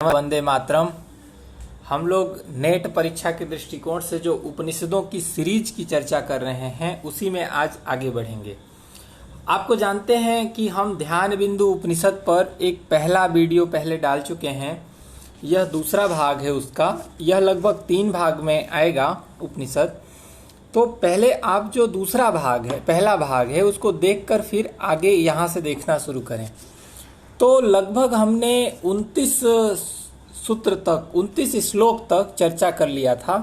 वंदे मातरम। हम लोग नेट परीक्षा के दृष्टिकोण से जो उपनिषदों की सीरीज की चर्चा कर रहे हैं उसी में आज आगे बढ़ेंगे। आपको जानते हैं कि हम ध्यान बिंदु उपनिषद पर एक पहला वीडियो पहले डाल चुके हैं। यह दूसरा भाग है उसका। यह लगभग 3 भाग में आएगा उपनिषद। तो पहले आप जो दूसरा भाग है, पहला भाग है, उसको देखकर फिर आगे यहाँ से देखना शुरू करें। तो लगभग हमने 29 सूत्र तक, 29 श्लोक तक चर्चा कर लिया था।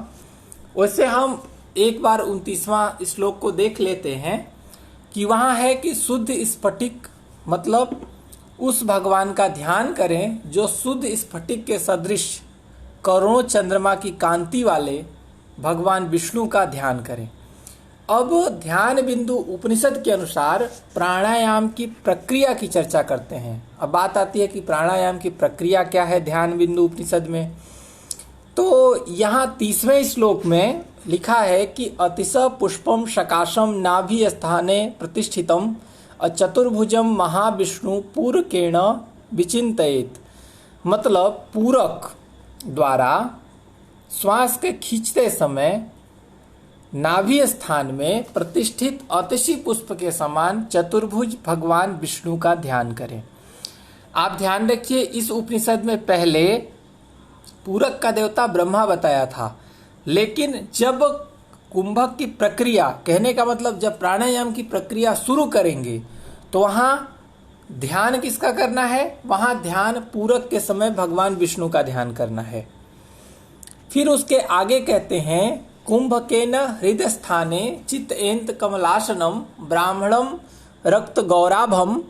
वैसे हम एक बार 29वां श्लोक को देख लेते हैं कि वहां है कि शुद्ध स्फटिक, मतलब उस भगवान का ध्यान करें जो शुद्ध स्फटिक के सदृश करोड़ों चंद्रमा की कांति वाले भगवान विष्णु का ध्यान करें। अब ध्यान बिंदु उपनिषद के अनुसार प्राणायाम की प्रक्रिया की चर्चा करते हैं। अब बात आती है कि प्राणायाम की प्रक्रिया क्या है ध्यान बिंदु उपनिषद में। तो यहाँ 30वें श्लोक में लिखा है कि अतिश पुष्पम सकाशम नाभि स्थाने प्रतिष्ठितम चतुर्भुजम महाविष्णु पूरकेण विचिंतयेत। मतलब पूरक द्वारा श्वास के खींचते समय नाभि स्थान में प्रतिष्ठित अतिशी पुष्प के समान चतुर्भुज भगवान विष्णु का ध्यान करें। आप ध्यान रखिए, इस उपनिषद में पहले पूरक का देवता ब्रह्मा बताया था, लेकिन जब कुंभक की प्रक्रिया, कहने का मतलब जब प्राणायाम की प्रक्रिया शुरू करेंगे तो वहां ध्यान किसका करना है? वहां ध्यान पूरक के समय भगवान विष्णु का ध्यान करना है। फिर उसके आगे कहते हैं कुंभकेन हृदय स्थाने चित्तेन्द्र कमलासनम ब्राह्मणम रक्त गौराभम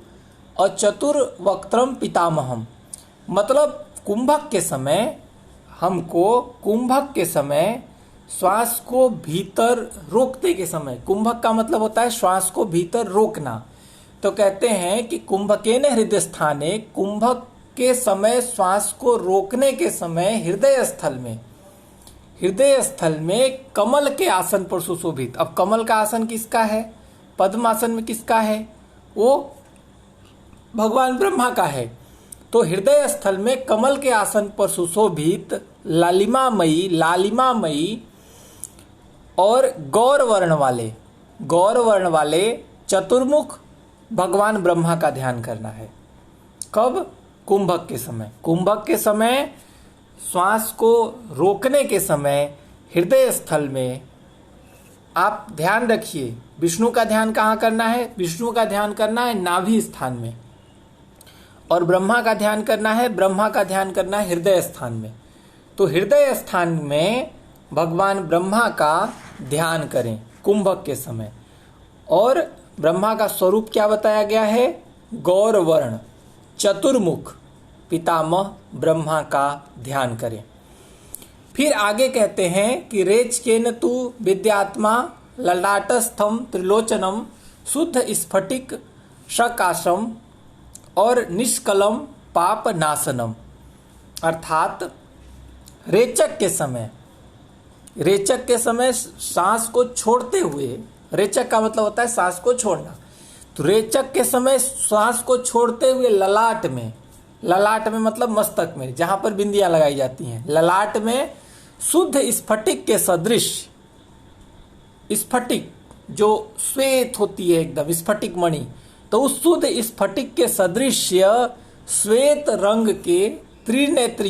और चतुर्वक्त्रम पितामहम। मतलब कुंभक के समय हमको, कुंभक के समय श्वास को भीतर रोकते के समय, कुंभक का मतलब होता है श्वास को भीतर रोकना। तो कहते हैं कि कुंभकेन हृदय स्थाने, कुंभक के समय श्वास को रोकने के समय हृदय स्थल में कमल के आसन पर सुशोभित। अब कमल का आसन किसका है? पद्मासन में किसका है? वो भगवान ब्रह्मा का है। तो हृदय स्थल में कमल के आसन पर सुशोभित लालिमामयी और गौर वर्ण वाले चतुर्मुख भगवान ब्रह्मा का ध्यान करना है। कब? कुंभक के समय। कुंभक के समय श्वास को रोकने के समय हृदय स्थल में आप ध्यान रखिए, विष्णु का ध्यान कहाँ करना है? विष्णु का ध्यान करना है नाभि स्थान में, और ब्रह्मा का ध्यान करना है हृदय स्थान में। तो हृदय स्थान में भगवान ब्रह्मा का ध्यान करें कुंभक के समय। और ब्रह्मा का स्वरूप क्या बताया गया है? गौरवर्ण चतुर्मुख पितामह ब्रह्मा का ध्यान करें। फिर आगे कहते हैं कि रेचकेन तु विद्यात्मा ललाटस्थम त्रिलोचनम शुद्ध स्फटिक सकाशम और निष्कलम पाप नाशनम। अर्थात रेचक के समय सांस को छोड़ते हुए, रेचक का मतलब होता है सांस को छोड़ना। तो रेचक के समय सांस को छोड़ते हुए ललाट में मतलब मस्तक में, जहां पर बिंदियां लगाई जाती हैं, ललाट में शुद्ध स्फटिक के सदृश, स्फटिक जो श्वेत होती है एकदम, स्फटिक मणि, तो उस शुद्ध स्फटिक के सदृश श्वेत रंग के त्रिनेत्र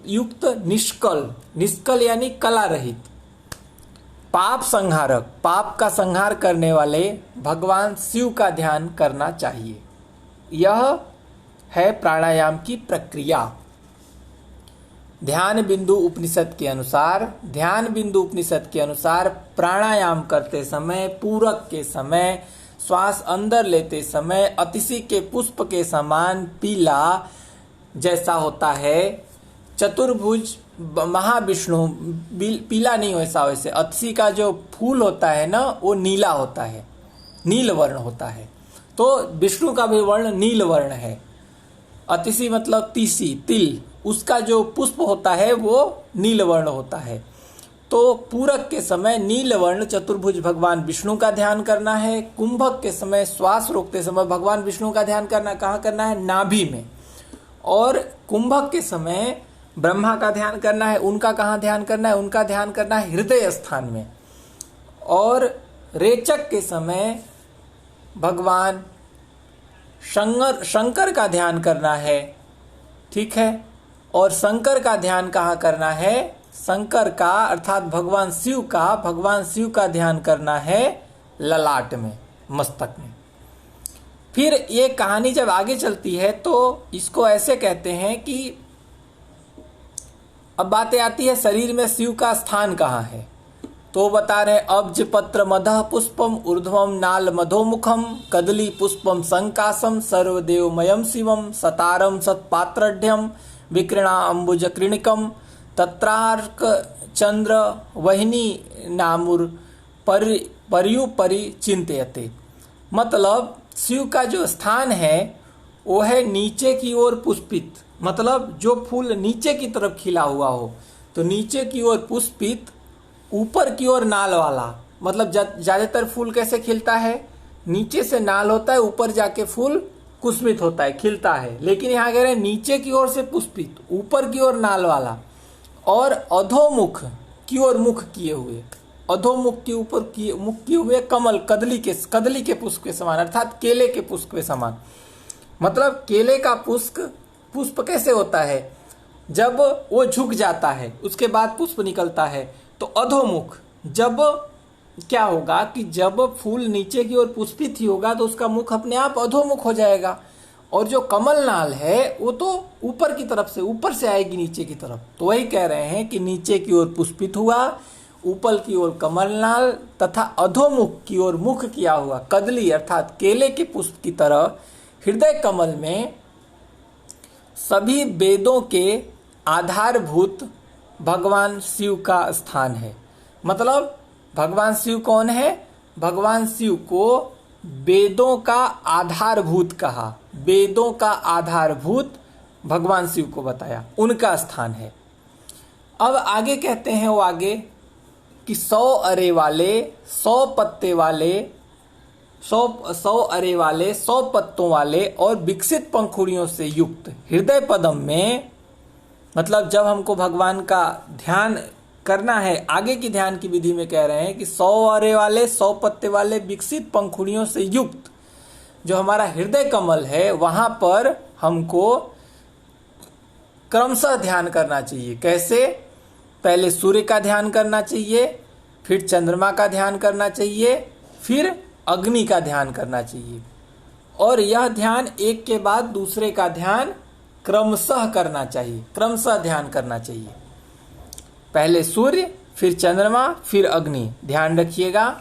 युक्त निष्कल यानी कला रहित, पाप संहारक, पाप का संहार करने वाले भगवान शिव का ध्यान करना चाहिए। यह है प्राणायाम की प्रक्रिया। ध्यान बिंदु उपनिषद के अनुसार प्राणायाम करते समय, पूरक के समय, श्वास अंदर लेते समय अतिशी के पुष्प के समान पीला जैसा होता है, चतुर्भुज महाविष्णु, पीला नहीं वैसे अतिशी का जो फूल होता है ना, वो नीला होता है, नील वर्ण होता है। तो विष्णु का भी वर्ण नील वर्ण है। अतिशी मतलब तीसी, तिल, उसका जो पुष्प होता है वो नील वर्ण होता है। तो पूरक के समय नीलवर्ण चतुर्भुज भगवान विष्णु का ध्यान करना है। कुंभक के समय श्वास रोकते समय भगवान विष्णु का ध्यान करना, कहाँ करना है? नाभि में। और कुंभक के समय ब्रह्मा का ध्यान करना है, उनका कहाँ ध्यान करना है? उनका ध्यान करना है हृदय स्थान में। और रेचक के समय भगवान शंकर का ध्यान करना है, ठीक है। और शंकर का ध्यान कहाँ करना है? शंकर का अर्थात भगवान शिव का ध्यान करना है ललाट में, मस्तक में। फिर ये कहानी जब आगे चलती है तो इसको ऐसे कहते हैं कि अब बातें आती है शरीर में शिव का स्थान कहाँ है। तो बता रहे अब्ज पत्र मदः पुष्पम ऊर्ध्वम नाल मधोमुखम कदली पुष्पम संकासम सर्वदेवमयम शिवम सतारम सत्पात्रढ़ विकृणा अंबुज कृणिकम तत्रार्क चंद्र वहिनी नामुर पर्युपरि चिंतयते। मतलब शिव का जो स्थान है वो है नीचे की ओर पुष्पित, मतलब जो फूल नीचे की तरफ खिला हुआ हो, तो नीचे की ओर पुष्पित, ऊपर की ओर नाल वाला। मतलब ज्यादातर फूल कैसे खिलता है? नीचे से नाल होता है, ऊपर जाके फूल कुसुमित होता है, खिलता है। लेकिन यहाँ कह रहे हैं नीचे की ओर से पुष्पित, ऊपर की ओर नाल वाला, और अधोमुख की ओर मुख किए हुए, अधोमुख के ऊपर मुख किए हुए कमल, कदली के पुष्प के समान, अर्थात केले के पुष्प के समान। मतलब केले का पुष्प कैसे होता है? जब वो झुक जाता है उसके बाद पुष्प निकलता है। तो अधोमुख, जब क्या होगा कि जब फूल नीचे की ओर पुष्पित ही होगा तो उसका मुख अपने आप अधोमुख हो जाएगा। और जो कमल नाल है वो तो ऊपर की तरफ से, ऊपर से आएगी नीचे की तरफ। तो वही कह रहे हैं कि नीचे की ओर पुष्पित हुआ, ऊपर की ओर कमल नाल तथा अधोमुख की ओर मुख किया हुआ कदली अर्थात केले के पुष्प की तरह हृदय कमल में सभी वेदों के आधारभूत भगवान शिव का स्थान है। मतलब भगवान शिव कौन है? भगवान शिव को वेदों का आधारभूत कहा, वेदों का आधारभूत भगवान शिव को बताया, उनका स्थान है। अब आगे कहते हैं वो आगे कि 100 अरे वाले 100 पत्ते वाले 100 अरे वाले 100 पत्तों वाले और विकसित पंखुड़ियों से युक्त हृदय पद्म में, मतलब जब हमको भगवान का ध्यान करना है, आगे की ध्यान की विधि में कह रहे हैं कि 100 अरे वाले 100 पत्ते वाले विकसित पंखुड़ियों से युक्त जो हमारा हृदय कमल है वहां पर हमको क्रमशः ध्यान करना चाहिए। कैसे? पहले सूर्य का ध्यान करना चाहिए, फिर चंद्रमा का ध्यान करना चाहिए, फिर अग्नि का ध्यान करना चाहिए। और यह ध्यान एक के बाद दूसरे का ध्यान क्रमशः करना चाहिए, क्रमशः ध्यान करना चाहिए। पहले सूर्य, फिर चंद्रमा, फिर अग्नि। ध्यान रखिएगा,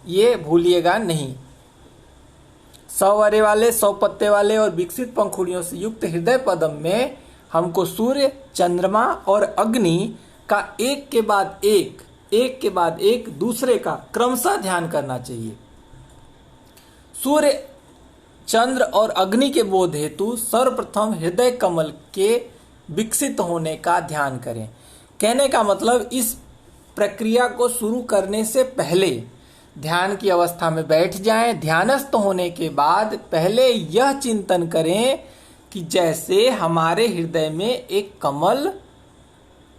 ये भूलिएगा नहीं। 100 अरे वाले 100 पत्ते वाले और विकसित पंखुड़ियों से युक्त हृदय पद्म में हमको सूर्य, चंद्रमा और अग्नि का एक के बाद एक दूसरे का क्रमशः ध्यान करना चाहिए। सूर्य, चंद्र और अग्नि के बोध हेतु सर्वप्रथम हृदय कमल के विकसित होने का ध्यान करें। कहने का मतलब इस प्रक्रिया को शुरू करने से पहले ध्यान की अवस्था में बैठ जाएं। ध्यानस्थ होने के बाद पहले यह चिंतन करें कि जैसे हमारे हृदय में एक कमल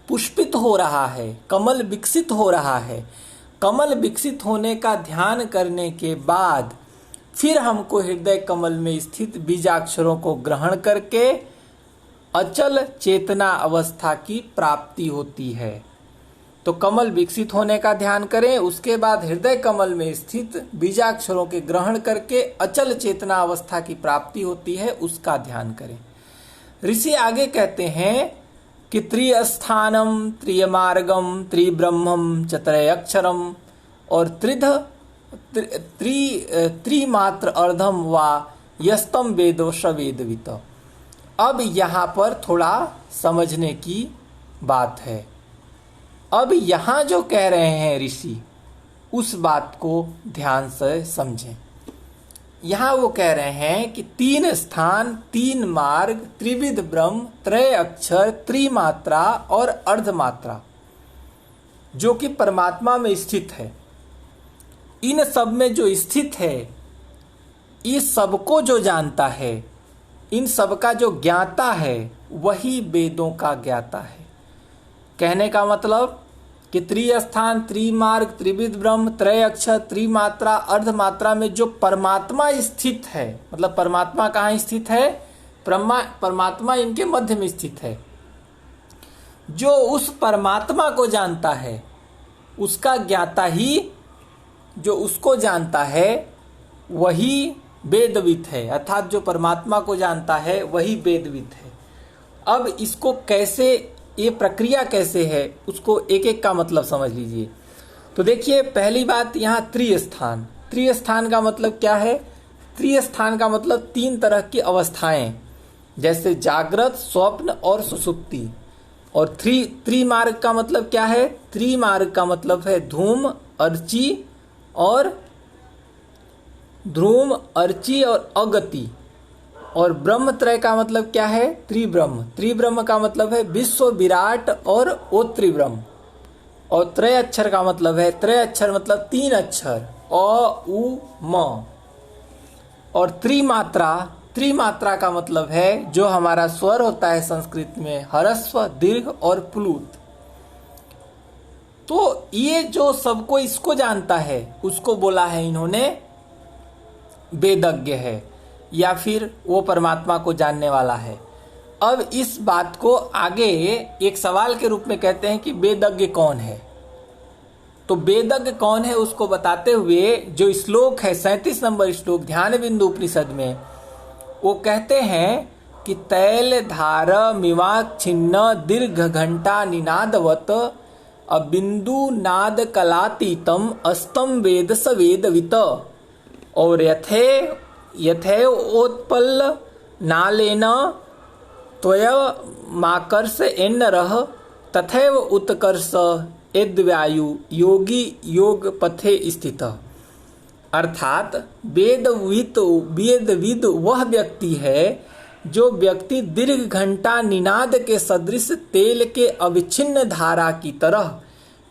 पुष्पित हो रहा है, कमल विकसित हो रहा है। कमल विकसित होने का ध्यान करने के बाद फिर हमको हृदय कमल में स्थित बीजाक्षरों को ग्रहण करके अचल चेतना अवस्था की प्राप्ति होती है। तो कमल विकसित होने का ध्यान करें, उसके बाद हृदय कमल में स्थित बीजाक्षरों के ग्रहण करके अचल चेतना अवस्था की प्राप्ति होती है, उसका ध्यान करें। ऋषि आगे कहते हैं कि त्रिस्थानम त्रियमार्गम त्रिब्रह्मम चतुरक्षरम और त्रिमात्र अर्धम वा यस्तम वेदो सवेदवित। अब यहाँ पर थोड़ा समझने की बात है। अब यहाँ जो कह रहे हैं ऋषि, उस बात को ध्यान से समझें। यहाँ वो कह रहे हैं कि 3 स्थान, 3 मार्ग, त्रिविध ब्रह्म, त्रय अक्षर, त्रिमात्रा और अर्धमात्रा, जो कि परमात्मा में स्थित है। इन सब में जो स्थित है, इस सबको जो जानता है, इन सब का जो ज्ञाता है, वही वेदों का ज्ञाता है। कहने का मतलब कि त्रिस्थान, त्रिमार्ग, त्रिविध ब्रह्म, त्रय अक्षर, त्रिमात्रा, अर्धमात्रा में जो परमात्मा स्थित है, मतलब परमात्मा कहाँ स्थित है? परमात्मा इनके मध्य में स्थित है। जो उस परमात्मा को जानता है, उसका ज्ञाता ही, जो उसको जानता है वही वेदविद है, अर्थात जो परमात्मा को जानता है वही वेदविद है। अब इसको कैसे, ये प्रक्रिया कैसे है, उसको एक एक का मतलब समझ लीजिए। तो देखिए, पहली बात यहाँ त्रिस्थान। त्रिस्थान का मतलब क्या है? त्रिस्थान का मतलब 3 तरह की अवस्थाएं, जैसे जागृत, स्वप्न और सुषुप्ति। और त्रिमार्ग का मतलब क्या है? त्रिमार्ग का मतलब है धूम, अर्ची और अगति। और ब्रह्मत्रय का मतलब क्या है? त्रिब्रह्म। त्रिब्रह्म का मतलब है विश्व, विराट और ओ त्रिब्रह्म। और त्रय अक्षर का मतलब है, त्रय अक्षर मतलब 3 अक्षर, अ, उ, म। और त्रिमात्रा का मतलब है जो हमारा स्वर होता है संस्कृत में, ह्रस्व, दीर्घ और प्लुत। तो ये जो सबको इसको जानता है, उसको बोला है इन्होंने वेदज्ञ है, या फिर वो परमात्मा को जानने वाला है। अब इस बात को आगे एक सवाल के रूप में कहते हैं कि वेदज्ञ कौन है। तो वेदज्ञ कौन है उसको बताते हुए जो श्लोक है, 37 नंबर श्लोक ध्यान बिंदु उपनिषद में, वो कहते हैं कि तैल धार मिवाक छिन्न दीर्घ घंटा निनादवत अबिंदु नाद कलातीतम अस्तम वेद स वेदवित। और यथैवोत्पल्ल नालेन त्वयमाकर्ष एन्नरः तथैव उत्कर्ष यद्वायु योगी योग पथे स्थित। अर्थात वेदविद वह व्यक्ति है जो व्यक्ति दीर्घ घंटा निनाद के सदृश तेल के अविच्छिन्न धारा की तरह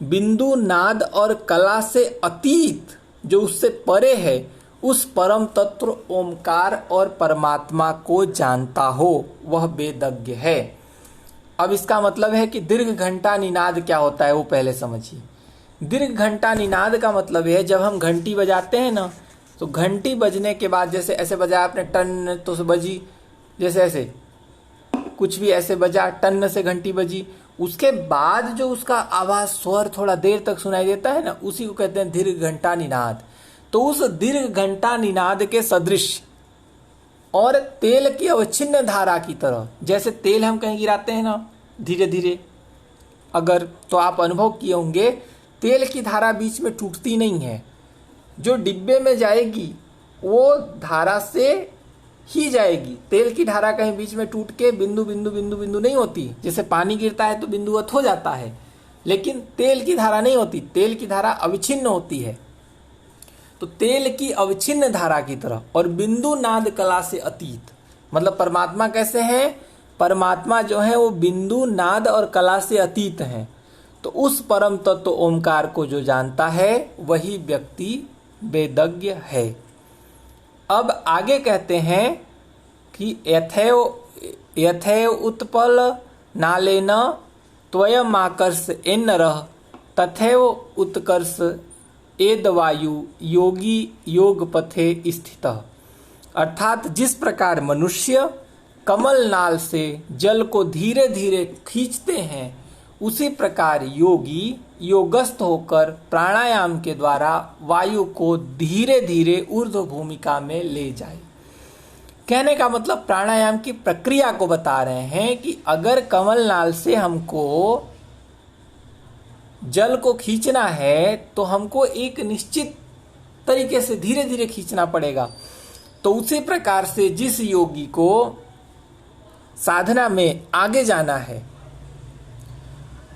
बिंदु, नाद और कला से अतीत, जो उससे परे है, उस परम तत्व ओमकार और परमात्मा को जानता हो, वह वेदज्ञ है। अब इसका मतलब है कि दीर्घ घंटा निनाद क्या होता है वो पहले समझिए। दीर्घ घंटा निनाद का मतलब है जब हम घंटी बजाते हैं ना, तो घंटी बजने के बाद जैसे ऐसे बजाया आपने, टन तो बजी, जैसे ऐसे कुछ भी ऐसे बजा, टन से घंटी बजी, उसके बाद जो उसका आवाज स्वर थोड़ा देर तक सुनाई देता है ना, उसी को कहते हैं दीर्घ घंटा निनाद। तो उस दीर्घ घंटा निनाद के सदृश और तेल की अवच्छिन्न धारा की तरह, जैसे तेल हम कहीं गिराते हैं ना धीरे धीरे, अगर तो आप अनुभव किए होंगे, तेल की धारा बीच में टूटती नहीं है, जो डिब्बे में जाएगी वो धारा से ही जाएगी। तेल की धारा कहीं बीच में टूट के बिंदु बिंदु बिंदु बिंदु नहीं होती। जैसे पानी गिरता है तो बिंदुवत हो जाता है, लेकिन तेल की धारा नहीं होती, तेल की धारा अविच्छिन्न होती है। तो तेल की अविच्छिन्न धारा की तरह और बिंदु नाद कला से अतीत, मतलब परमात्मा कैसे है? परमात्मा जो है वो बिंदु, नाद और कला से अतीत है। तो उस परम तत्व ओमकार को जो जानता है वही व्यक्ति वेदज्ञ है। अब आगे कहते हैं कि यथैव उत्पल नालेन त्वयमाकर्ष एन्नरः तथैव उत्कर्ष एदवायु योगी योग पथे स्थित। अर्थात जिस प्रकार मनुष्य कमल नाल से जल को धीरे धीरे खींचते हैं, उसी प्रकार योगी योगस्थ होकर प्राणायाम के द्वारा वायु को धीरे धीरे ऊर्ध्व भूमिका में ले जाए। कहने का मतलब प्राणायाम की प्रक्रिया को बता रहे हैं कि अगर कमल नाल से हमको जल को खींचना है तो हमको एक निश्चित तरीके से धीरे धीरे खींचना पड़ेगा। तो उसी प्रकार से जिस योगी को साधना में आगे जाना है,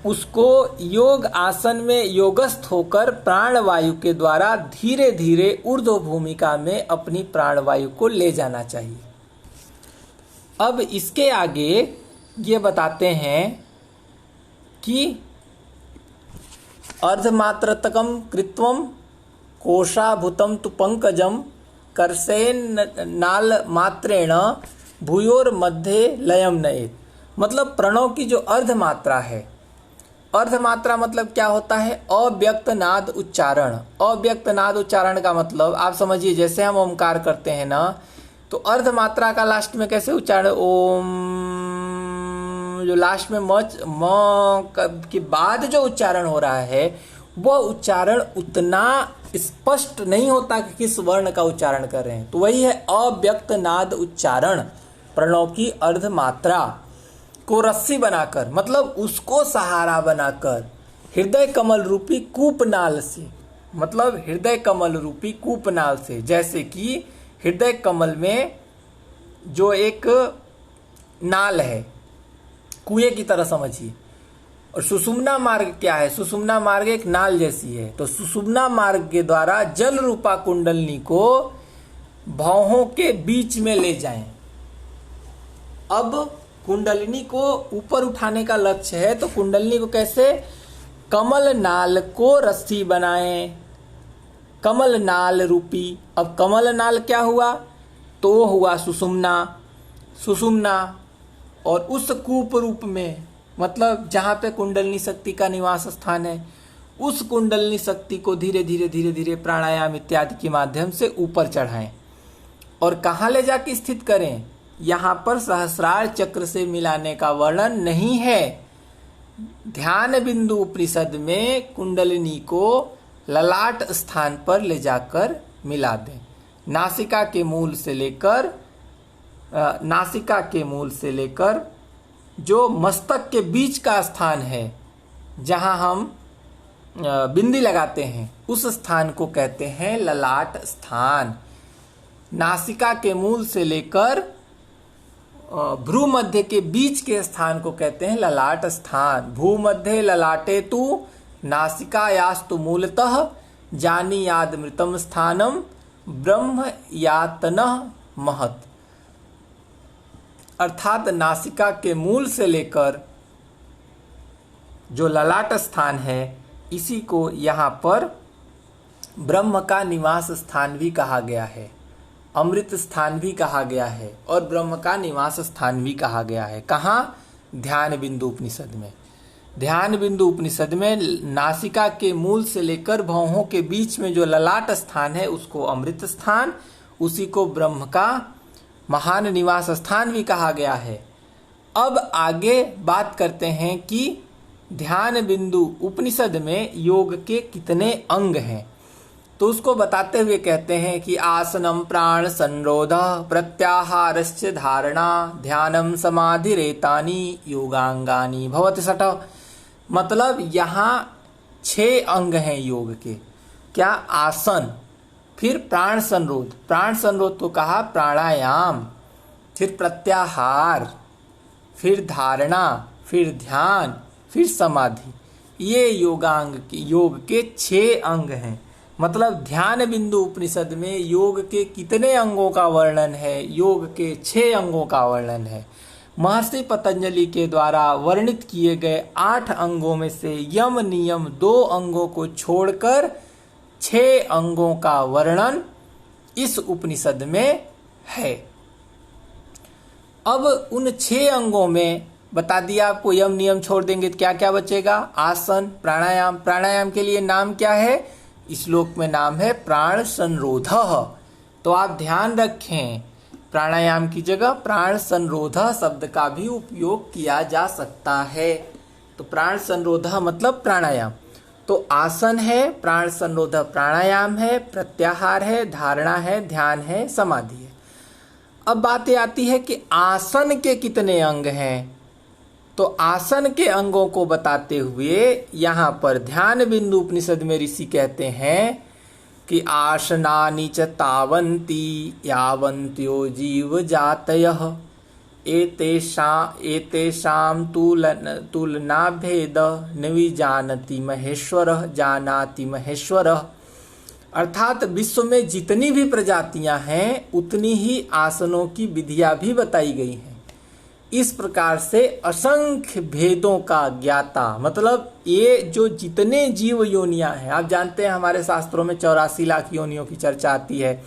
उसको योग आसन में योगस्थ होकर प्राणवायु के द्वारा धीरे धीरे ऊर्ध्व भूमिका में अपनी प्राणवायु को ले जाना चाहिए। अब इसके आगे ये बताते हैं कि अर्धमात्रतकम कृत्वम कोशाभूतम तु पंकजम करसेनाल मात्रेण भूयोर मध्य लयम नयेत। मतलब प्रणव की जो अर्धमात्रा है, अर्धमात्रा मतलब क्या होता है? अव्यक्त नाद उच्चारण। अव्यक्त नाद उच्चारण का मतलब आप समझिए, जैसे हम ओमकार करते हैं ना, तो अर्धमात्रा का लास्ट में कैसे उच्चारण? ओम, जो लास्ट में म के बाद जो उच्चारण हो रहा है वह उच्चारण उतना स्पष्ट नहीं होता कि किस वर्ण का उच्चारण कर रहे हैं। तो वही है अव्यक्त नाद उच्चारण। प्रणव की अर्धमात्रा को रस्सी बनाकर, मतलब उसको सहारा बनाकर हृदय कमल रूपी कूपनाल से, मतलब हृदय कमल रूपी कूपनाल से, जैसे कि हृदय कमल में जो एक नाल है, कुएं की तरह समझिए। और सुषुम्ना मार्ग क्या है? सुषुम्ना मार्ग एक नाल जैसी है। तो सुषुम्ना मार्ग के द्वारा जल रूपा कुंडलनी को भौहों के बीच में ले जाएं। अब कुंडलिनी को ऊपर उठाने का लक्ष्य है, तो कुंडलिनी को कैसे? कमल नाल को रस्सी बनाएं, कमल नाल रूपी। अब कमल नाल क्या हुआ? तो हुआ सुषुम्ना, सुषुम्ना। और उस कूप रूप में, मतलब जहां पे कुंडलिनी शक्ति का निवास स्थान है, उस कुंडलिनी शक्ति को धीरे धीरे धीरे धीरे प्राणायाम इत्यादि के माध्यम से ऊपर चढ़ाएं। और कहाँ ले जाके स्थित करें? यहाँ पर सहस्रार चक्र से मिलाने का वर्णन नहीं है। ध्यान बिंदु उपनिषद में कुंडलिनी को ललाट स्थान पर ले जाकर मिला दें। नासिका के मूल से लेकर जो मस्तक के बीच का स्थान है, जहां हम बिंदी लगाते हैं, उस स्थान को कहते हैं ललाट स्थान। नासिका के मूल से लेकर भ्रू मध्य के बीच के स्थान को कहते हैं ललाट स्थान। भूमध्य ललाटे तु नासिकायास्तु मूलतः जानीयाद मृतम स्थानम ब्रह्म यातनः महत्। अर्थात नासिका के मूल से लेकर जो ललाट स्थान है, इसी को यहाँ पर ब्रह्म का निवास स्थान भी कहा गया है, अमृत स्थान भी कहा गया है और ब्रह्म का निवास स्थान भी कहा गया है। कहाँ? ध्यान बिंदु उपनिषद में। ध्यान बिंदु उपनिषद में नासिका के मूल से लेकर भौहों के बीच में जो ललाट स्थान है, उसको अमृत स्थान, उसी को ब्रह्म का महान निवास स्थान भी कहा गया है। अब आगे बात करते हैं कि ध्यान बिंदु उपनिषद में योग के कितने अंग हैं। तो उसको बताते हुए कहते हैं कि आसनम प्राण संरोध प्रत्याहारश्च धारणा ध्यानम समाधिरेतानि योगांगानि भवति सठ। मतलब यहाँ 6 अंग हैं योग के। क्या? आसन, फिर प्राण संरोध, प्राण संरोध तो कहा प्राणायाम, फिर प्रत्याहार, फिर धारणा, फिर ध्यान, फिर समाधि। ये योग के 6 अंग हैं। मतलब ध्यान बिंदु उपनिषद में योग के कितने अंगों का वर्णन है? योग के 6 अंगों का वर्णन है। महर्षि पतंजलि के द्वारा वर्णित किए गए 8 अंगों में से यम नियम 2 अंगों को छोड़कर 6 अंगों का वर्णन इस उपनिषद में है। अब उन 6 अंगों में बता दिया आपको, यम नियम छोड़ देंगे तो क्या क्या बचेगा? आसन, प्राणायाम। प्राणायाम के लिए नाम क्या है? इस श्लोक में नाम है प्राण संरोध। तो आप ध्यान रखें, प्राणायाम की जगह प्राण संरोध शब्द का भी उपयोग किया जा सकता है। तो प्राण संरोध मतलब प्राणायाम। तो आसन है, प्राण संरोध प्राणायाम है, प्रत्याहार है, धारणा है, ध्यान है, समाधि है। अब बात आती है कि आसन के कितने अंग हैं। तो आसन के अंगों को बताते हुए यहाँ पर ध्यान बिंदु उपनिषद में ऋषि कहते हैं कि आसनानि च तावन्ति यावन्त्यो जीव जातयः एतेषां तुलना भेद निविजानति महेश्वरः जानाति महेश्वरः। अर्थात विश्व में जितनी भी प्रजातियां हैं, उतनी ही आसनों की विधियां भी बताई गई हैं। इस प्रकार से असंख्य भेदों का ज्ञाता, मतलब ये जो जितने जीव योनियां हैं, आप जानते हैं हमारे शास्त्रों में 84 लाख योनियों की चर्चा आती है,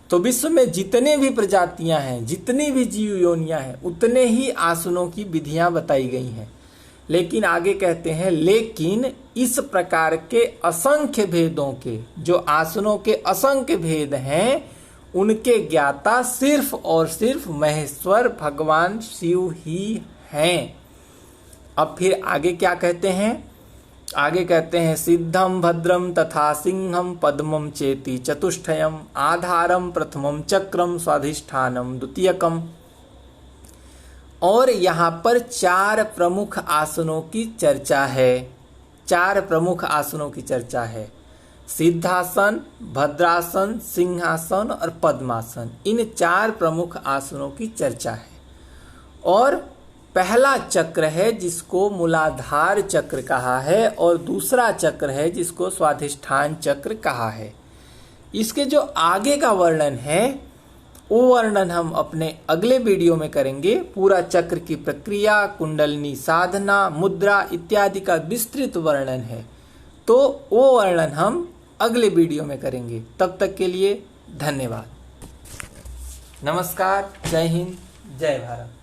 तो विश्व में जितने भी प्रजातियां हैं, जितनी भी जीव योनियां हैं, उतने ही आसनों की विधियां बताई गई हैं। लेकिन आगे कहते हैं, लेकिन इस प्रकार के असंख्य भेदों के, जो आसनों के असंख्य भेद हैं, उनके ज्ञाता सिर्फ और सिर्फ महेश्वर भगवान शिव ही हैं। अब फिर आगे क्या कहते हैं? आगे कहते हैं, सिद्धम भद्रम तथा सिंहम पद्मम चेति चतुष्टयम आधारम प्रथमम चक्रम स्वाधिष्ठानम द्वितीयकम। और यहाँ पर 4 प्रमुख आसनों की चर्चा है। 4 प्रमुख आसनों की चर्चा है, सिद्धासन, भद्रासन, सिंहासन और पद्मासन। इन 4 प्रमुख आसनों की चर्चा है। और पहला चक्र है जिसको मूलाधार चक्र कहा है, और दूसरा चक्र है जिसको स्वाधिष्ठान चक्र कहा है। इसके जो आगे का वर्णन है, वो वर्णन हम अपने अगले वीडियो में करेंगे। पूरा चक्र की प्रक्रिया, कुंडलिनी साधना, मुद्रा इत्यादि का विस्तृत वर्णन है, तो वो वर्णन हम अगले वीडियो में करेंगे। तब तक के लिए धन्यवाद। नमस्कार, जय हिंद, जय भारत।